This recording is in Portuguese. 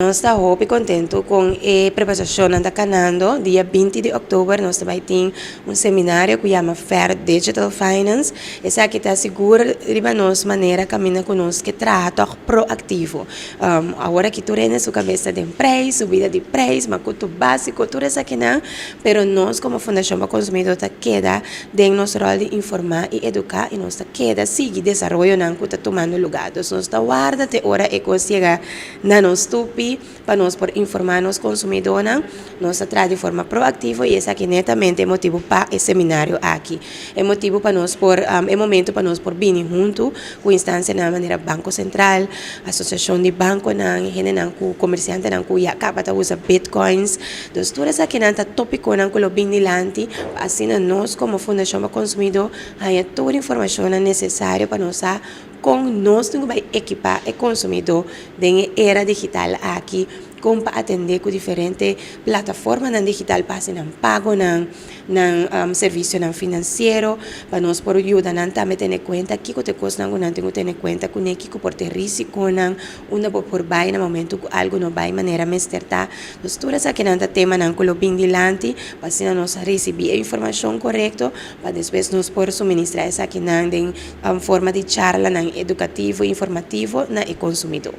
Nós estamos contentes com a preparação da Canando. Dia 20 de outubro, nós também temos um seminário que chama Fair Digital Finance. Esse aqui está seguro de nós maneira caminhar conosco que trata proativo. Agora que tu tens sua cabeça de preço, subida de preço, macuto básico, tudo isso aqui não. Mas nós, como Fundação para Consumidor, está queda de nosso rol de informar e educar e nós está queda seguir desenvolvimento que está tomando lugar. Nós está guarda até hora e chega na nossa tupi para nós por informar os consumidores, nós traz de forma proativa e esse aqui netamente é motivo para esse seminário aqui. É motivo para nós por é momento para nós por vir junto com instância na maneira Banco Central, Associação de Banco na com comerciante na que acaba de usar bitcoins. Então tudo isso aqui está tópico na que lo bem dilante, assim nós como Fundação para Consumidor, aí toda a informação necessária para nós com nós temos que equipar o consumidor da era digital aqui como para atender com diferentes plataformas digital para ser pago serviço financeiro para nós por ajuda também ter conta que te custa não tenho ter conta com que por ter risco não uma por vai no momento que algo não vai maneira mesterta nós todas aqui não tema não colo bem dilante para se nós receber a informação correta para depois nós por suministrar essa aqui não em forma de charla não educativo e informativo na consumidor.